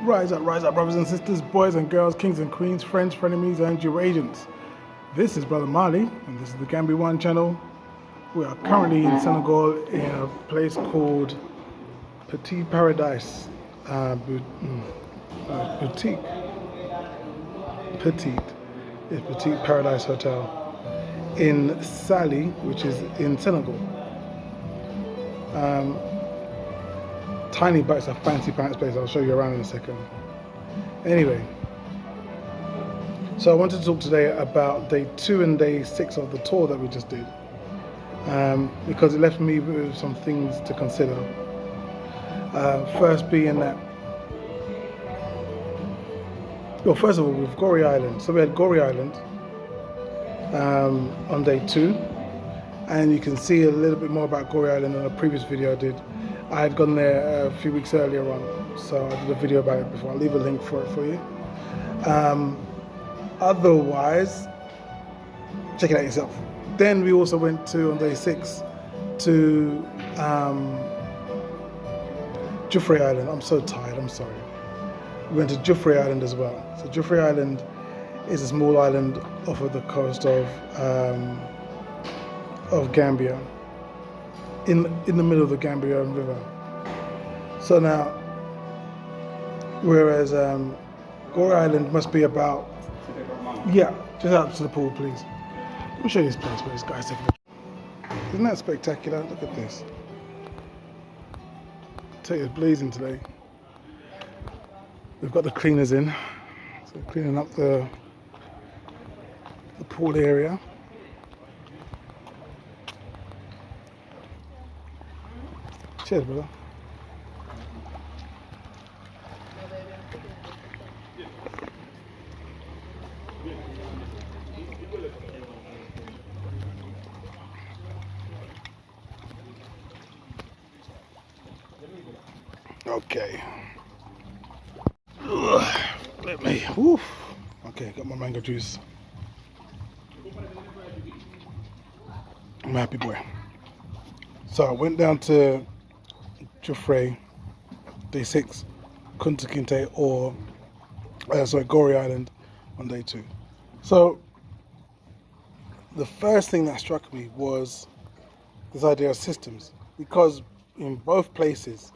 Rise up, brothers and sisters, boys and girls, kings and queens, friends, frenemies, and Eurasians. This is Brother Marley, and this is the Gambia One channel. We are currently in Senegal in a place called Petit Paradise. Boutique. It's Petit Paradise Hotel in Sali, which is in Senegal. Tiny, but it's a fancy pants place. I'll show you around in a second. Anyway, so I wanted to talk today about day 2 and day 6 of the tour that we just did, because it left me with some things to consider. First being that, well, first of all, with Goree Island. So we had Goree Island on day 2, and you can see a little bit more about Goree Island in a previous video I did. I had gone there a few weeks earlier on, so I did a video about it before. I'll leave a link for it for you. Otherwise, check it out yourself. Then we also went to, on day 6, to Jufre Island. I'm so tired, I'm sorry. We went to Jufre Island as well. So Jufre Island is a small island off of the coast of Gambia, in the middle of the Gambia River. So now, whereas Goree Island must be about, yeah, just out to the pool, please. Let me show you this place where this guy's taking a... Isn't that spectacular? Look at this. I tell you, it's blazing today. We've got the cleaners in, so we're cleaning up the pool area. Cheers, brother. Okay. Let me. Woof. Okay, got my mango juice. I'm a happy boy. So I went down to Jufre, day 6, Kunta Kinte, or Goree Island on day 2. So the first thing that struck me was this idea of systems, because in both places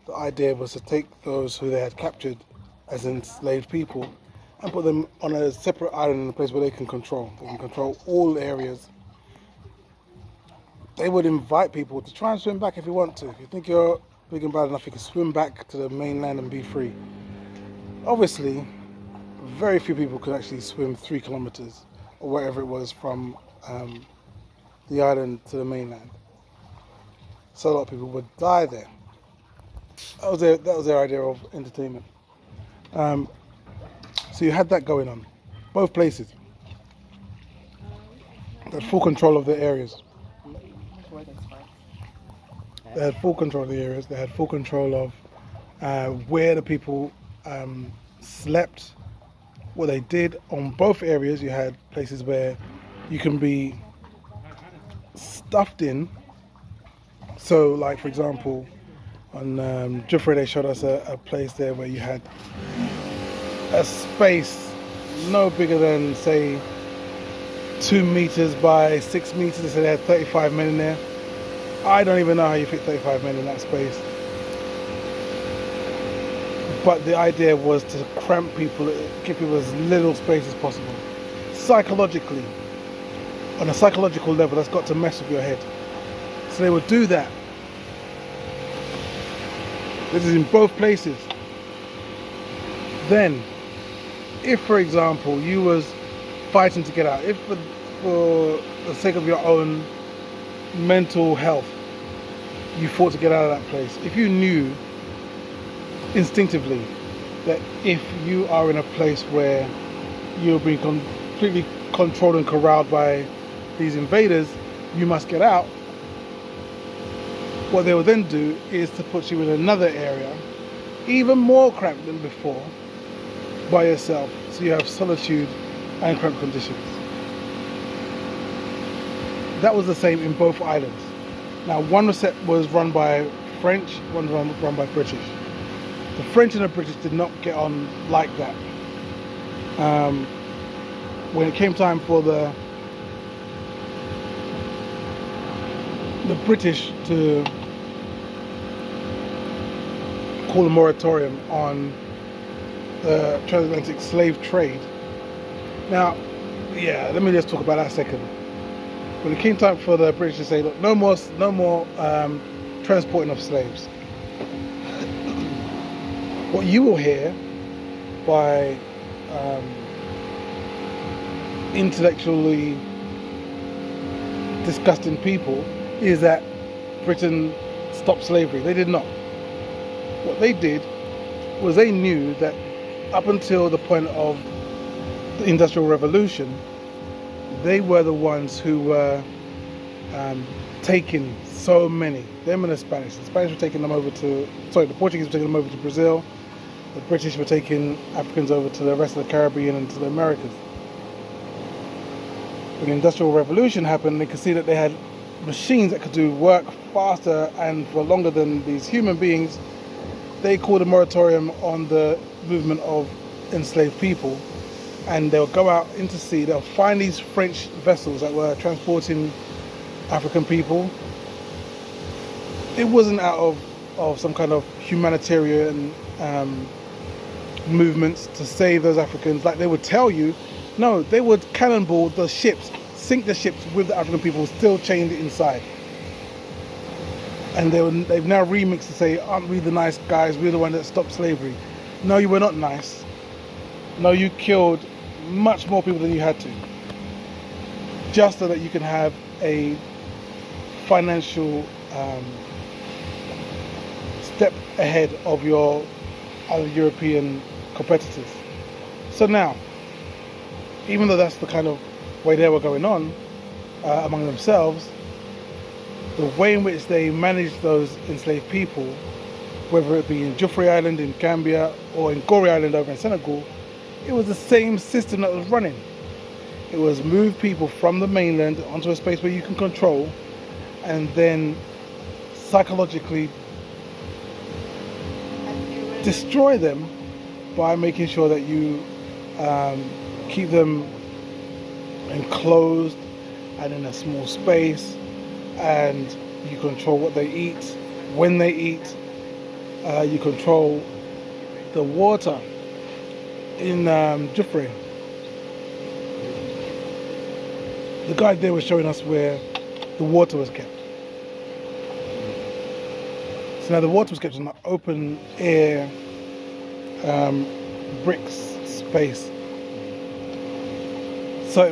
the idea was to take those who they had captured as enslaved people and put them on a separate island in a place where they can control. They can control all areas. They would invite people to try and swim back if you want to. If you think you're big and bad enough, you can swim back to the mainland and be free. Obviously, very few people could actually swim 3 kilometers or wherever it was from the island to the mainland. So a lot of people would die there. That was their idea of entertainment. So you had that going on, both places. They had full control of the areas. They had full control of the areas. They had full control of where the people slept, what they did. On both areas, you had places where you can be stuffed in. So, like for example, on Jufre, they showed us a place there where you had a space no bigger than, say, 2 meters by 6 meters. They said they had 35 men in there. I don't even know how you fit 35 men in that space. But the idea was to cramp people, give people as little space as possible. Psychologically, on a psychological level, that's got to mess with your head. So they would do that. This is in both places. Then, if for example you was fighting to get out, if for the sake of your own mental health you fought to get out of that place, if you knew instinctively that if you are in a place where you're being completely controlled and corralled by these invaders, you must get out, what they will then do is to put you in another area, even more cramped than before, by yourself. So you have solitude and cramped conditions. That was the same in both islands. Now, one was run by French, one run by British. The French and the British did not get on like that. When it came time for the British to call a moratorium on the transatlantic slave trade. Now, yeah, let me just talk about that a second. When it came time for the British to say, look, no more transporting of slaves. What you will hear by intellectually disgusting people is that Britain stopped slavery. They did not. What they did was they knew that up until the point of the Industrial Revolution, they were the ones who were taking so many, them and the Spanish. The Spanish were taking them over to, sorry, the Portuguese were taking them over to Brazil. The British were taking Africans over to the rest of the Caribbean and to the Americas. When the Industrial Revolution happened, they could see that they had machines that could do work faster and for longer than these human beings. They called a moratorium on the movement of enslaved people, and they'll go out into sea, they'll find these French vessels that were transporting African people. It wasn't out of some kind of humanitarian movements to save those Africans like they would tell you. No, they would cannonball the ships, sink the ships with the African people still chained inside. And they've now remixed to say, aren't we the nice guys, we're the one that stopped slavery. No, you were not nice. No, you killed much more people than you had to, just so that you can have a financial step ahead of your other European competitors. So now, even though that's the kind of way they were going on among themselves, the way in which they managed those enslaved people, whether it be in Jufre Island in Gambia or in Gorée Island over in Senegal, it was the same system that was running. It was move people from the mainland onto a space where you can control, and then psychologically destroy them by making sure that you keep them enclosed and in a small space, and you control what they eat, when they eat, you control the water. In Jufre, the guide there was showing us where the water was kept. So now the water was kept in an open air bricks space. So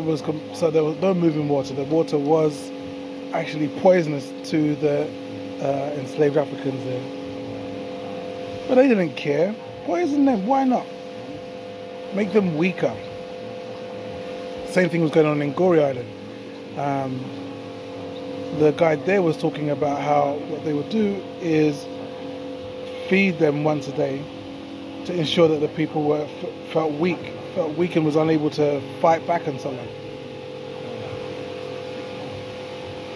there was no moving water. The water was actually poisonous to the enslaved Africans there. But they didn't care. Poison them, why not? Make them weaker. Same thing was going on in Gorée Island. The guide there was talking about how what they would do is feed them once a day to ensure that the people felt weak and was unable to fight back and so on.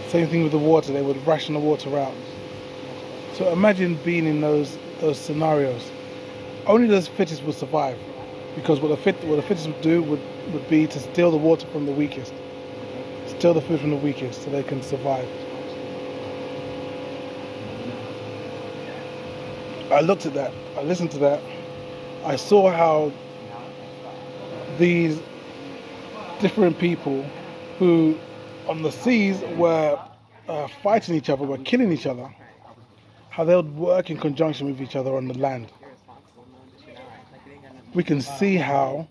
Same thing with the water, they would ration the water out. So imagine being in those scenarios. Only the fittest would survive, because what the fittest would do would be to steal the water from the weakest, steal the food from the weakest so they can survive. I looked at that, I listened to that, I saw how these different people who on the seas were fighting each other, were killing each other, how they would work in conjunction with each other on the land. We can see how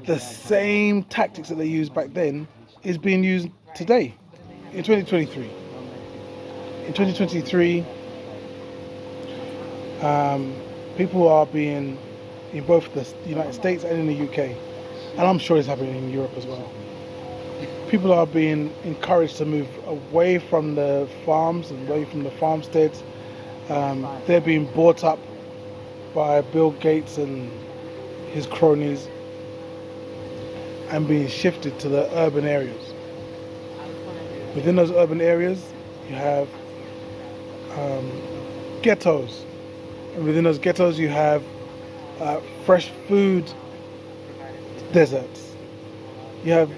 the same tactics that they used back then is being used today, in 2023. In 2023, people are being, in both the United States and in the UK, and I'm sure it's happening in Europe as well, people are being encouraged to move away from the farms and away from the farmsteads. They're being bought up by Bill Gates and his cronies and being shifted to the urban areas. Within those urban areas, you have ghettos And within those ghettos, you have fresh food deserts. You have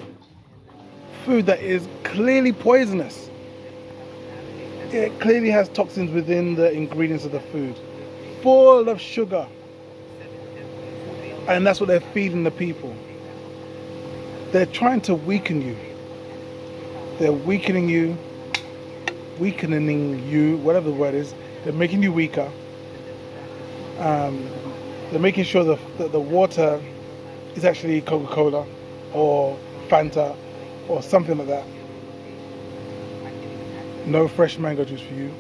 food that is clearly poisonous. It clearly has toxins within the ingredients of the food, full of sugar. And that's what they're feeding the people. They're trying to weaken you. They're weakening you, whatever the word is. They're making you weaker. They're making sure that the water is actually Coca-Cola or Fanta or something like that. No fresh mango juice for you.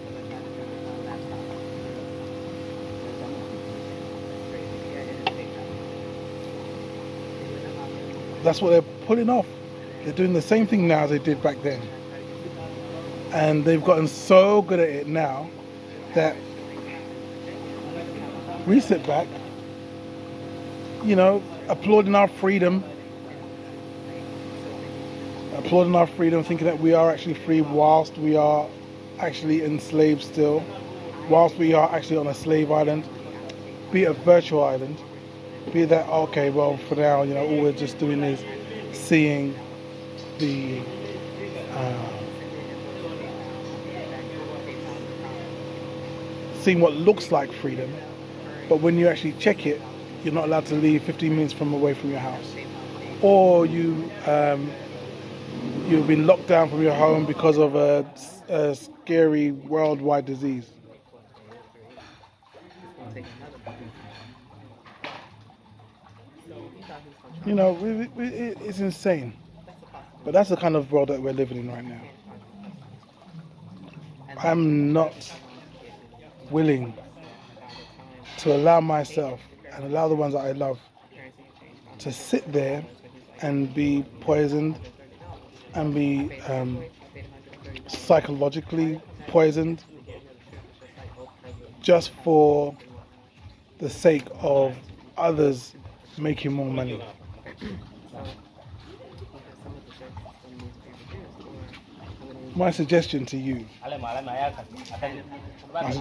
That's what they're pulling off. They're doing the same thing now as they did back then. And they've gotten so good at it now that we sit back, applauding our freedom, thinking that we are actually free whilst we are actually enslaved still, whilst we are actually on a slave island, be it a virtual island, be it that, okay, well, for now, all we're just doing is seeing seeing what looks like freedom, but when you actually check it, you're not allowed to leave 15 minutes away from your house, or you've been locked down from your home because of a scary worldwide disease. It's insane. But that's the kind of world that we're living in right now. I'm not willing to allow myself and allow the ones that I love to sit there and be poisoned and be psychologically poisoned just for the sake of others making more money. My suggestion to you, it's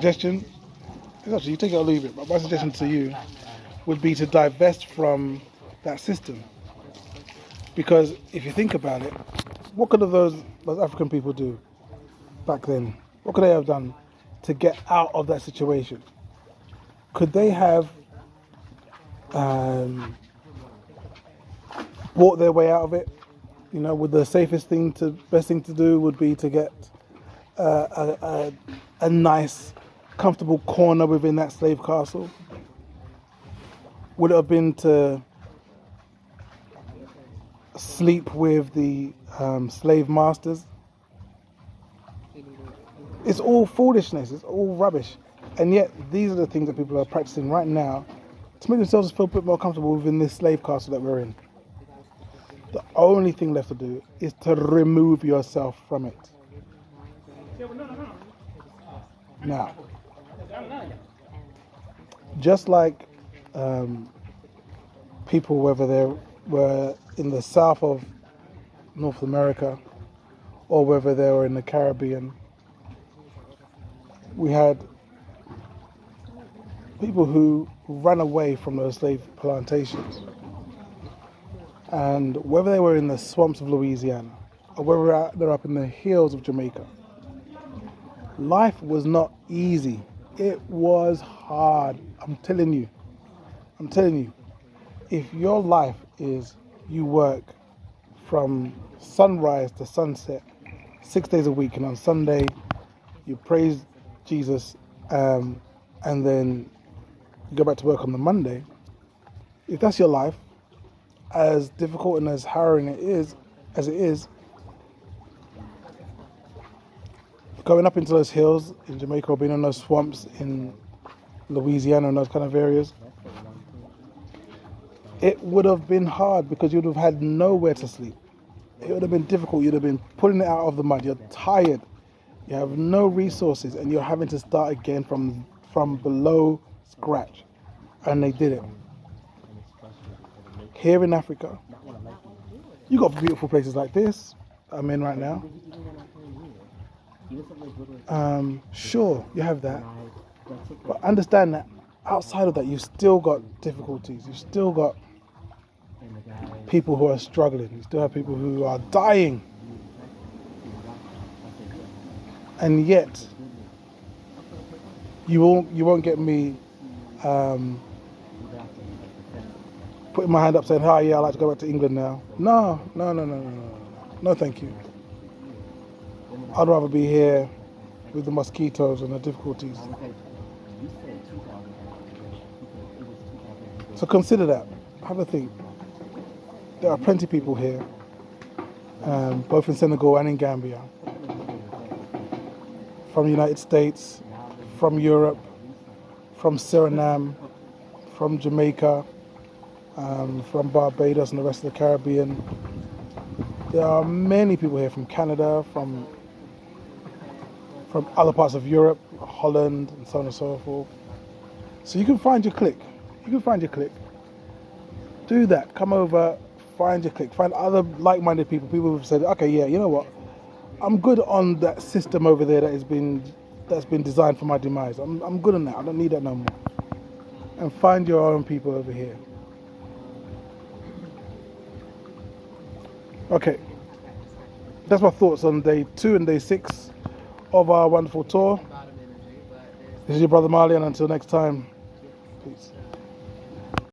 actually, you take it or leave it, but my suggestion to you would be to divest from that system. Because if you think about it, what could those African people do back then? What could they have done to get out of that situation? Could they have bought their way out of it? Would the best thing to do would be to get a nice, comfortable corner within that slave castle? Would it have been to sleep with the slave masters? It's all foolishness, it's all rubbish. And yet, these are the things that people are practicing right now to make themselves feel a bit more comfortable within this slave castle that we're in. The only thing left to do is to remove yourself from it. Now, just like people, whether they were in the south of North America or whether they were in the Caribbean, we had people who ran away from those slave plantations. And whether they were in the swamps of Louisiana or whether they're up in the hills of Jamaica, life was not easy. It was hard. I'm telling you. If your life is you work from sunrise to sunset 6 days a week, and on Sunday you praise Jesus, and then you go back to work on the Monday, if that's your life, as difficult and as harrowing as it is, going up into those hills in Jamaica or being in those swamps in Louisiana and those kind of areas, it would have been hard because you would have had nowhere to sleep. It would have been difficult. You'd have been pulling it out of the mud. You're tired. You have no resources and you're having to start again from below scratch. And they did it. Here in Africa, you got beautiful places like this I'm in right now. Sure, you have that. But understand that outside of that, you've still got difficulties. You've still got people who are struggling. You still have people who are dying. And yet, you won't get me putting my hand up saying, "Hi, yeah, I'd like to go back to England now." No, no, thank you. I'd rather be here with the mosquitoes and the difficulties. So consider that. Have a think. There are plenty of people here, both in Senegal and in Gambia, from the United States, from Europe, from Suriname, from Jamaica, from Barbados and the rest of the Caribbean. There are many people here from Canada, from other parts of Europe, Holland, and so on and so forth. So you can find your clique. You can find your clique. Do that. Come over, find your clique. Find other like-minded people. People who've said, okay, yeah, you know what? I'm good on that system over there that's been designed for my demise. I'm good on that. I don't need that no more. And find your own people over here. Okay. That's my thoughts on day 2 and day 6 of our wonderful tour. This is your brother Marley, and until next time, peace.